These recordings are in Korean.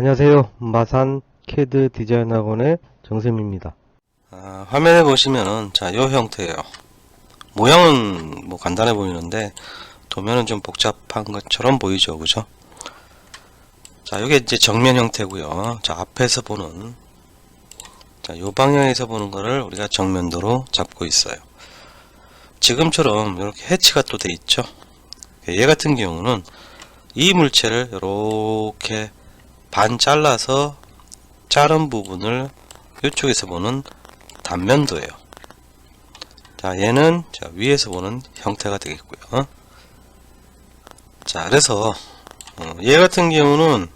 안녕하세요. 마산 CAD 디자인 학원의 정쌤입니다. 화면에 보시면은 요 형태예요. 모양은 뭐 간단해 보이는데 도면은 좀 복잡한 것처럼 보이죠, 그죠? 요게 이제 정면 형태고요. 앞에서 보는 요 방향에서 보는 거를 우리가 정면도로 잡고 있어요. 지금처럼 이렇게 해치가 또 돼 있죠. 얘 같은 경우는 이 물체를 이렇게 반 잘라서 자른 부분을 이쪽에서 보는 단면도예요. 얘는 위에서 보는 형태가 되겠고요. 그래서 얘 같은 경우는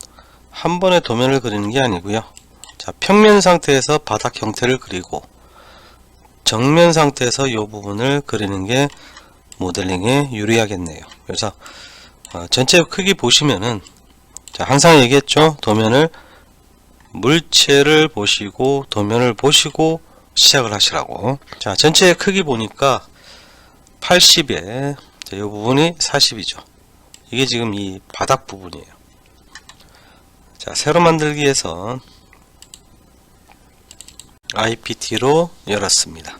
한 번에 도면을 그리는 게 아니고요. 평면 상태에서 바닥 형태를 그리고 정면 상태에서 이 부분을 그리는 게 모델링에 유리하겠네요. 그래서 전체 크기 보시면은 항상 얘기했죠. 도면을 물체를 보시고 도면을 보시고 시작을 하시라고. 전체 크기 보니까 80에 이 부분이 40이죠. 이게 지금 이 바닥 부분이에요. 새로 만들기에서 IPT로 열었습니다.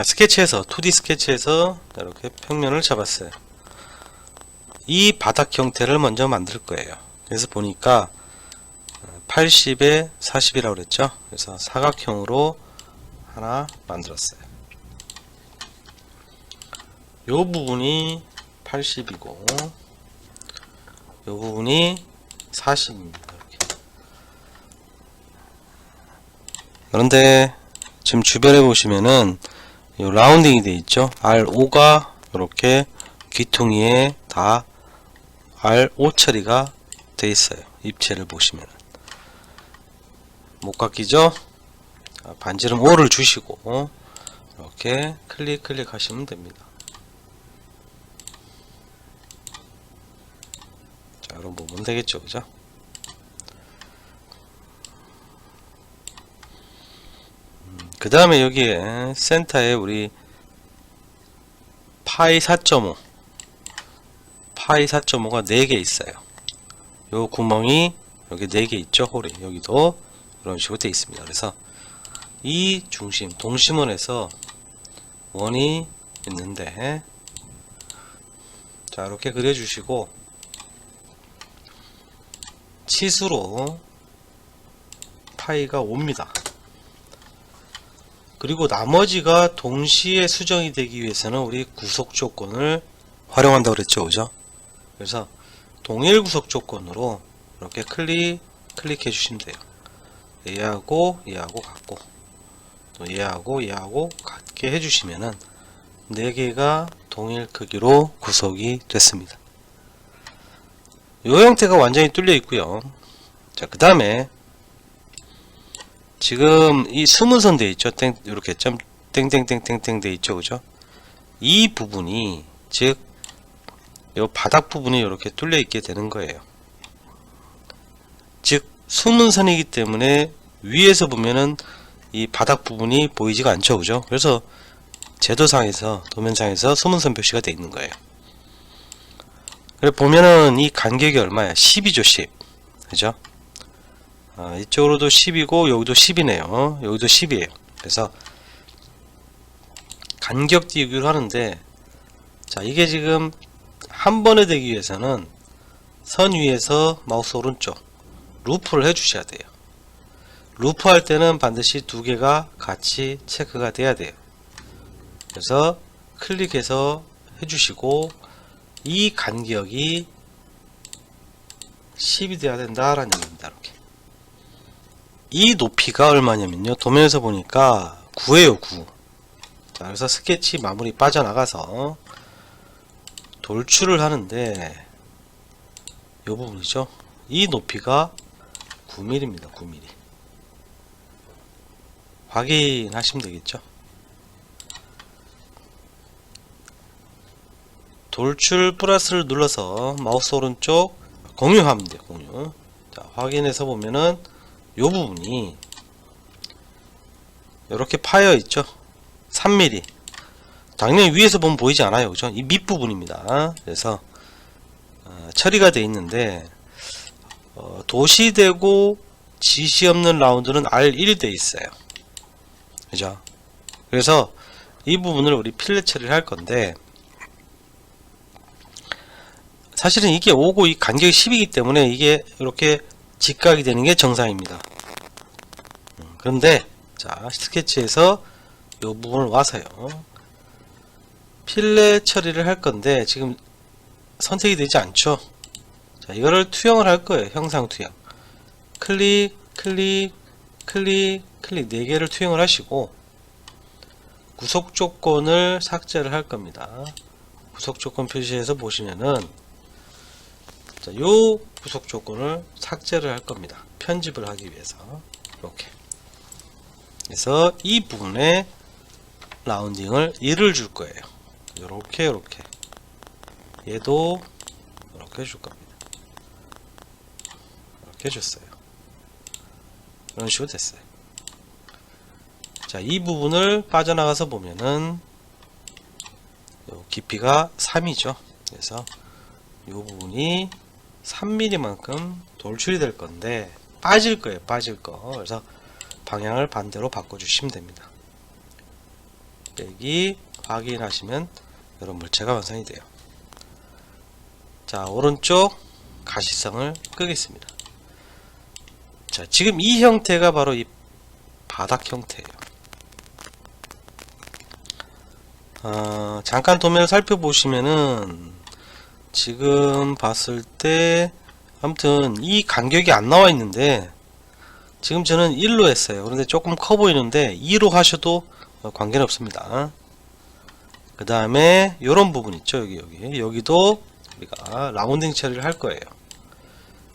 스케치에서 2D 스케치에서 이렇게 평면을 잡았어요. 이 바닥 형태를 먼저 만들 거예요. 그래서 보니까 80에 40이라고 그랬죠. 그래서 사각형으로 하나 만들었어요. 요 부분이 80이고 요 부분이 40입니다. 그런데 지금 주변에 보시면은 요 라운딩이 되어 있죠. R5가 이렇게 귀퉁이에 다 R5 처리가 되어 있어요. 입체를 보시면 못 깎이죠. 반지름 5를 주시고 이렇게 클릭 하시면 됩니다. 이런 부분 되겠죠, 그죠? 그 다음에 여기에 센터에 우리 파이 4.5 파이 4.5가 4개 있어요. 요 구멍이 여기 4개 있죠. 홀이 여기도 이런 식으로 되어 있습니다. 그래서 이 중심 동심원에서 원이 있는데 이렇게 그려주시고 치수로 파이가 5입니다. 그리고 나머지가 동시에 수정이 되기 위해서는 우리 구속 조건을 활용한다고 그랬죠, 그죠? 그래서 동일 구속 조건으로 이렇게 클릭해 주시면 돼요. 얘하고 같고 또 얘하고 같게 해주시면은 4개가 동일 크기로 구속이 됐습니다. 이 형태가 완전히 뚫려 있고요. 그 다음에 지금 이 스무선 돼 있죠. 이렇게 점 땡땡땡땡땡 돼 있죠, 그죠? 이 부분이 즉 이 바닥 부분이 이렇게 뚫려 있게 되는 거예요. 즉 수문선이기 때문에 위에서 보면은 이 바닥 부분이 보이지가 않죠, 그죠? 그래서 제도상에서 도면상에서 수문선 표시가 되어 있는 거예요. 그래 보면은 이 간격이 얼마야? 10이죠, 10. 그죠? 이쪽으로도 10이고 여기도 10이네요. 여기도 10이에요. 그래서 간격 띄우기를 하는데 이게 지금 한 번에 되기 위해서는 선 위에서 마우스 오른쪽 루프를 해 주셔야 돼요. 루프 할 때는 반드시 2개가 같이 체크가 돼야 돼요. 그래서 클릭해서 해주시고 이 간격이 10이 돼야 된다라는 얘기입니다. 이렇게 이 높이가 얼마냐면요, 도면에서 보니까 9예요, 9. 그래서 스케치 마무리 빠져나가서 돌출을 하는데 이 부분이죠. 이 높이가 9mm입니다. 9mm. 확인하시면 되겠죠. 돌출 플러스를 눌러서 마우스 오른쪽 공유하면 돼요. 공유. 확인해서 보면은 이 부분이 이렇게 파여 있죠. 3mm. 당연히 위에서 보면 보이지 않아요, 그죠? 이 밑부분입니다. 그래서 처리가 되어 있는데 도시되고 지시 없는 라운드는 R1이 돼 있어요. 그죠? 그래서 이 부분을 우리 필렛 처리를 할 건데, 사실은 이게 5고 이 간격이 10이기 때문에 이게 이렇게 직각이 되는 게 정상입니다. 그런데 자, 스케치에서 이 부분을 와서요, 필렛 처리를 할 건데 지금 선택이 되지 않죠. 자, 이거를 투영을 할 거예요. 형상 투영. 클릭, 클릭, 클릭, 클릭 4개를 투영을 하시고 구속 조건을 삭제를 할 겁니다. 구속 조건 표시해서 보시면은, 자, 요 구속 조건을 삭제를 할 겁니다. 편집을 하기 위해서. 이렇게. 그래서 이 부분에 라운딩을 1을 줄 거예요. 요렇게, 요렇게. 얘도 이렇게 줄 겁니다. 이렇게 줬어요. 이런 식으로 됐어요. 자, 이 부분을 빠져나가서 보면은 요 깊이가 3이죠. 그래서 요 부분이 3mm만큼 돌출이 될 건데 빠질 거예요. 빠질 거. 그래서 방향을 반대로 바꿔주시면 됩니다. 빼기 확인하시면 이런 물체가 완성이 돼요. 자, 오른쪽 가시성을 끄겠습니다. 자, 지금 이 형태가 바로 이 바닥 형태예요. 잠깐 도면을 살펴보시면은 지금 봤을 때 아무튼 이 간격이 안 나와 있는데 지금 저는 1로 했어요. 그런데 조금 커 보이는데 2로 하셔도 관계는 없습니다. 그 다음에 요런 부분 있죠. 여기도 우리가 라운딩 처리를 할 거예요.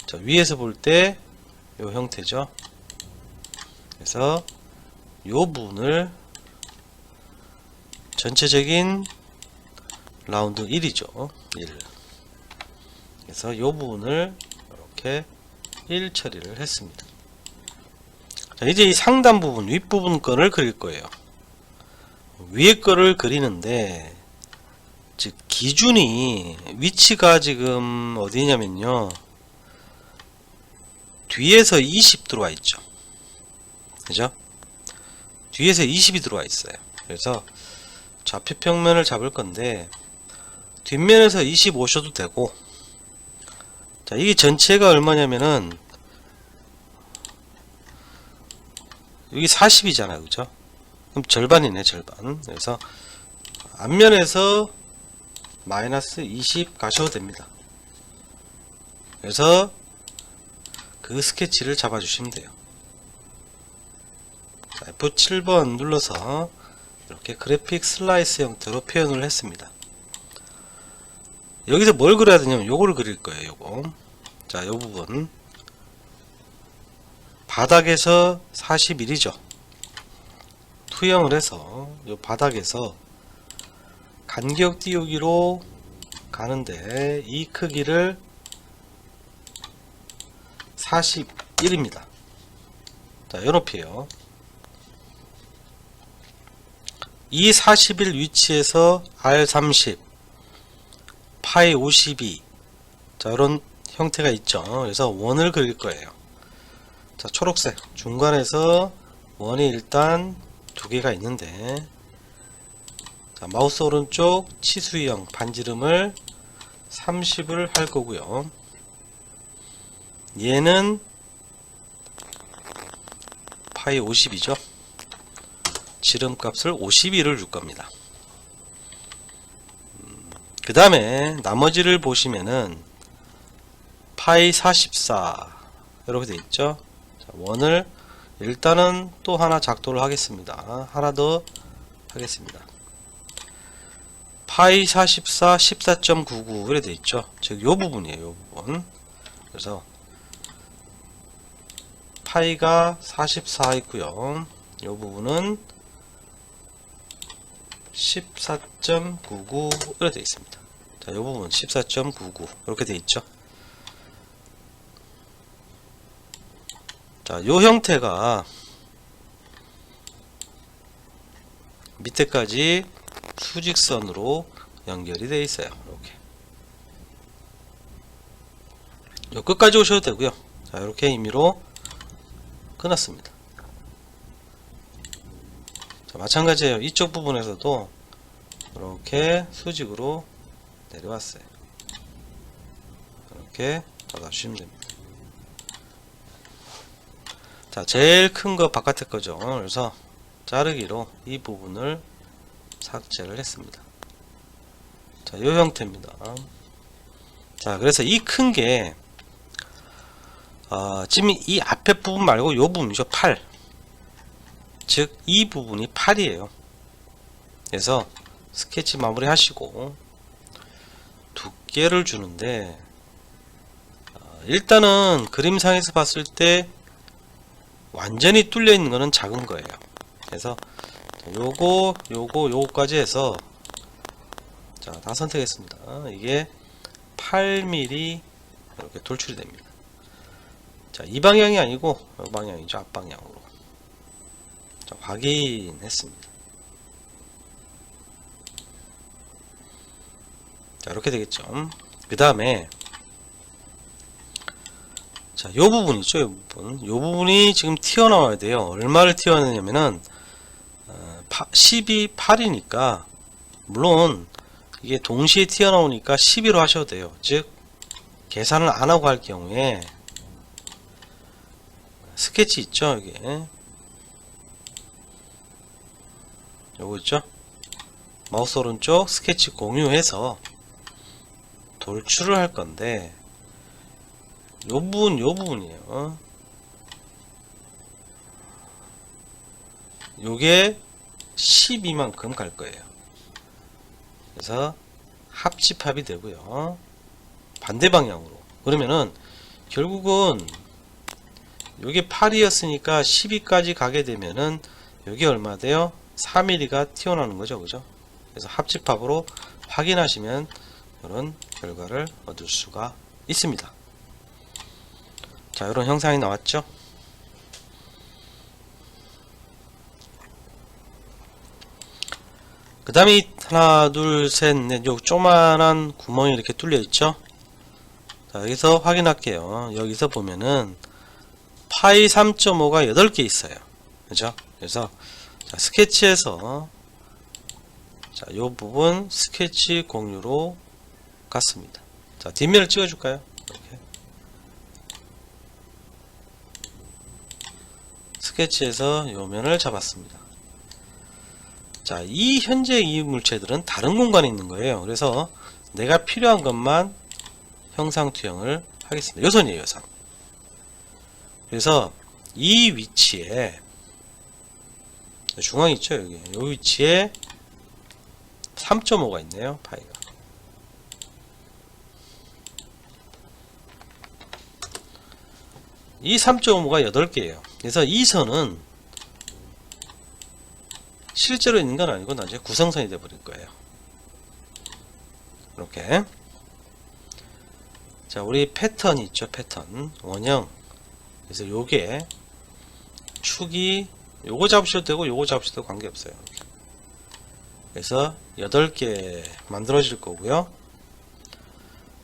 자, 위에서 볼 때 요 형태죠. 그래서 요 부분을 전체적인 라운드 1이죠. 1. 그래서 요 부분을 이렇게 1 처리를 했습니다. 자, 이제 이 상단 부분, 윗부분 거를 그릴 거예요. 위에 거를 그리는데, 즉, 기준이, 위치가 지금 어디냐면요, 뒤에서 20 들어와 있죠. 그죠? 뒤에서 20이 들어와 있어요. 그래서 좌표 평면을 잡을 건데 뒷면에서 20 오셔도 되고, 자, 이게 전체가 얼마냐면은 여기 40이잖아요. 그죠? 그럼 절반이네, 절반. 그래서 앞면에서 마이너스 20 가셔도 됩니다. 그래서 그 스케치를 잡아주시면 돼요. 자, F7번 눌러서 이렇게 그래픽 슬라이스 형태로 표현을 했습니다. 여기서 뭘 그려야 되냐면 요거를 그릴 거예요. 요거. 자, 요 부분 바닥에서 41이죠. 투영을 해서 요 바닥에서 간격 띄우기로 가는데 이 크기를 41입니다. 자, 요 높이에요. 이 41 위치에서 R30, 파이 52, 자, 이런 형태가 있죠. 그래서 원을 그릴 거예요. 자, 초록색 중간에서 원이 일단 두 개가 있는데, 자, 마우스 오른쪽 치수형 반지름을 30을 할 거고요. 얘는 파이 50이죠. 지름값을 51을 줄 겁니다. 그 다음에 나머지를 보시면은 파이 44 이렇게 돼 있죠. 자, 원을 일단은 또 하나 작도를 하겠습니다. 하나 더 하겠습니다. 파이 44 14.99 이렇게 돼 있죠. 즉 요 부분이에요. 요 부분. 그래서 파이가 44 있고요. 요 부분은 14.99 이렇게 되어 있습니다. 자, 요 부분 14.99 이렇게 되어 있죠. 자, 요 형태가 밑에까지 수직선으로 연결이 되어 있어요. 이렇게. 요 끝까지 오셔도 되고요. 자, 이렇게 임의로 끊었습니다. 자, 마찬가지예요. 이쪽 부분에서도 이렇게 수직으로 내려왔어요. 이렇게 닫아주시면 됩니다. 자, 제일 큰 거 바깥에 거죠. 그래서 자르기로 이 부분을 삭제를 했습니다. 자, 이 형태입니다. 자, 그래서 이 큰 게 지금 이 앞에 부분 말고 요 부분이죠. 팔. 즉 이 부분이 팔이에요. 그래서 스케치 마무리 하시고 두께를 주는데 일단은 그림상에서 봤을 때 완전히 뚫려 있는 거는 작은 거예요. 그래서 요거까지 해서 자, 다 선택했습니다. 이게 8mm 이렇게 돌출이 됩니다. 자, 이 방향이 아니고 이 방향이죠. 앞방향으로. 자, 확인했습니다. 자, 이렇게 되겠죠. 그 다음에 자, 요 부분 있죠. 요 부분. 요 부분이 지금 튀어나와야 돼요. 얼마를 튀어나오냐면은 12, 8이니까 물론 이게 동시에 튀어나오니까 12로 하셔도 돼요. 즉 계산을 안 하고 할 경우에 스케치 있죠. 이게 요거 있죠. 마우스 오른쪽 스케치 공유해서 돌출을 할 건데 요 부분이에요. 요게 12만큼 갈 거예요. 그래서 합집합이 되고요. 반대 방향으로. 그러면은 결국은 요게 8이었으니까 12까지 가게 되면은 요게 얼마 돼요? 4mm가 튀어나오는 거죠. 그죠? 그래서 합집합으로 확인하시면 이런 결과를 얻을 수가 있습니다. 자, 이런 형상이 나왔죠. 그 다음에 하나 둘셋넷 요 조만한 구멍이 이렇게 뚫려 있죠. 자, 여기서 확인할게요. 여기서 보면은 파이 3.5가 8개 있어요. 그죠? 그래서 자, 스케치에서 자, 요 부분 스케치 공유로 갔습니다. 자, 뒷면을 찍어줄까요? 이렇게. 스케치에서 요 면을 잡았습니다. 자, 이 현재 이 물체들은 다른 공간에 있는 거예요. 그래서 내가 필요한 것만 형상 투영을 하겠습니다. 요선이에요, 요선. 그래서 이 위치에 중앙 있죠, 여기. 이 위치에 3.5가 있네요, 파이가. 이 3.5가 8개예요. 그래서 이 선은 실제로 있는 건 아니고 나중에 구성선이 되어 버릴 거예요. 이렇게. 자, 우리 패턴이 있죠, 패턴. 원형. 그래서 요게 축이 요거 잡으셔도 되고 요거 잡으셔도 관계없어요. 그래서 8개 만들어질 거고요.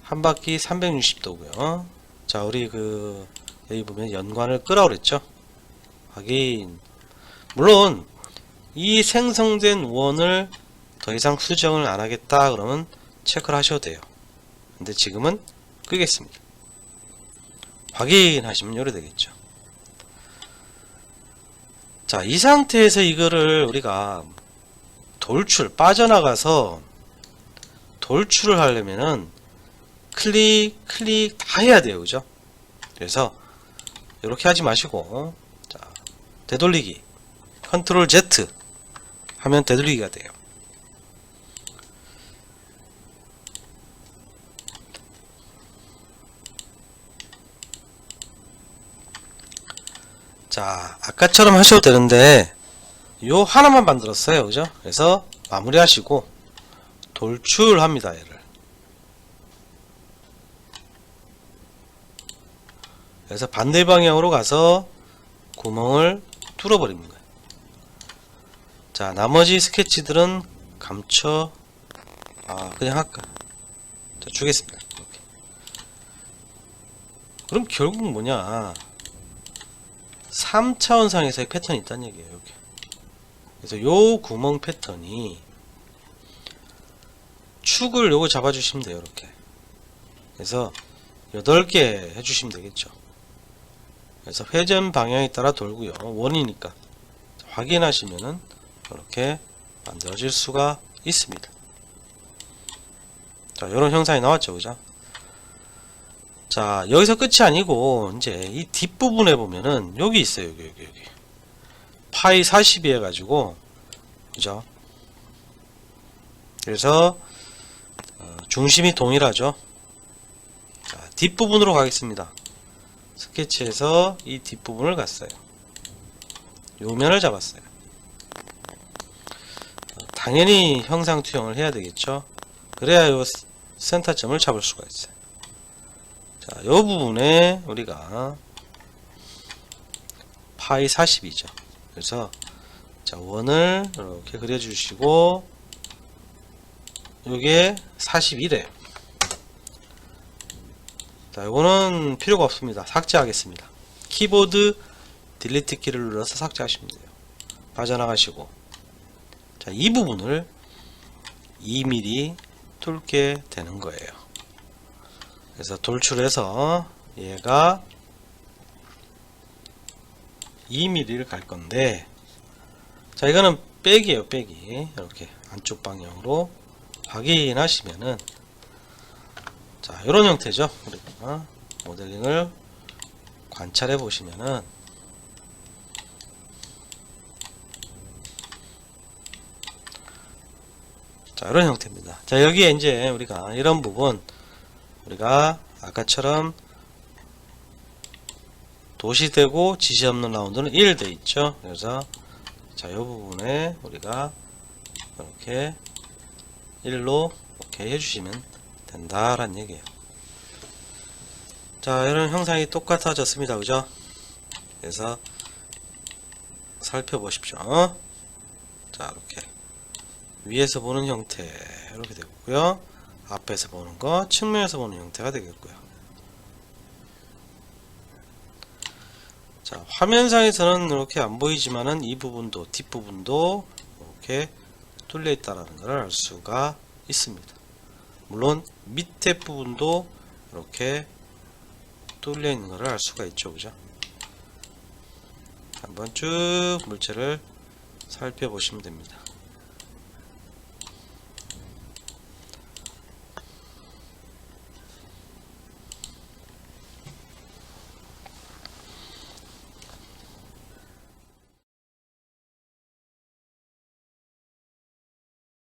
한 바퀴 360도고요. 자, 우리 여기 보면 연관을 끄라 그랬죠. 확인. 물론 이 생성된 원을 더 이상 수정을 안 하겠다 그러면 체크를 하셔도 돼요. 근데 지금은 끄겠습니다. 확인하시면 요래 되겠죠. 자, 이 상태에서 이거를 우리가 빠져나가서 돌출을 하려면은 클릭 다 해야 돼요. 그죠? 그래서 이렇게 하지 마시고, 자, 되돌리기 컨트롤 Z 하면 되돌리기가 돼요. 자, 아까처럼 하셔도 되는데 요 하나만 만들었어요. 그죠? 그래서 마무리 하시고 돌출합니다. 얘를. 그래서 반대 방향으로 가서 구멍을 뚫어버리는 거예요. 자, 나머지 스케치들은 그냥 할까? 자, 주겠습니다. 이렇게. 그럼 결국 뭐냐, 3차원상에서의 패턴이 있다는 얘기예요. 여기. 그래서 요 구멍 패턴이 축을 요거 잡아주시면 돼요. 이렇게. 그래서 8개 해주시면 되겠죠. 그래서 회전 방향에 따라 돌고요. 원이니까 확인하시면은 이렇게 만들어질 수가 있습니다. 자, 요런 형상이 나왔죠. 그죠? 자, 여기서 끝이 아니고 이제 이 뒷부분에 보면은 여기 있어요. 여기 파이 40이 해가지고, 그죠? 그래서 중심이 동일하죠. 자, 뒷부분으로 가겠습니다. 스케치에서 이 뒷부분을 갔어요. 요면을 잡았어요. 당연히 형상 투영을 해야 되겠죠. 그래야 요 센터점을 잡을 수가 있어요. 자, 요 부분에 우리가 파이 40이죠. 그래서 자, 원을 이렇게 그려주시고, 요게 41이에요. 자, 요거는 필요가 없습니다. 삭제하겠습니다. 키보드 딜리트 키를 눌러서 삭제하시면 돼요. 빠져나가시고, 자, 이 부분을 2mm 뚫게 되는 거예요. 그래서 돌출해서 얘가 2mm를 갈 건데, 자, 이거는 백이에요. 백이 이렇게 안쪽 방향으로 확인하시면은, 자, 이런 형태죠. 우리가 모델링을 관찰해 보시면은, 자, 이런 형태입니다. 자, 여기에 이제 우리가 이런 부분, 우리가 아까처럼 도시되고 지시 없는 라운드는 1 돼 있죠. 그래서 자, 이 부분에 우리가 이렇게 1로 오케이 해주시면 된다라는 얘기예요. 자, 이런 형상이 똑같아졌습니다. 그죠? 그래서 살펴보십시오. 자, 이렇게 위에서 보는 형태 이렇게 되고요. 앞에서 보는 거, 측면에서 보는 형태가 되겠고요. 자, 화면상에서는 이렇게 안 보이지만은 이 부분도 뒷부분도 이렇게 뚫려 있다라는 걸 알 수가 있습니다. 물론 밑에 부분도 이렇게 뚫려 있는 걸 알 수가 있죠. 그죠? 한번 쭉 물체를 살펴보시면 됩니다.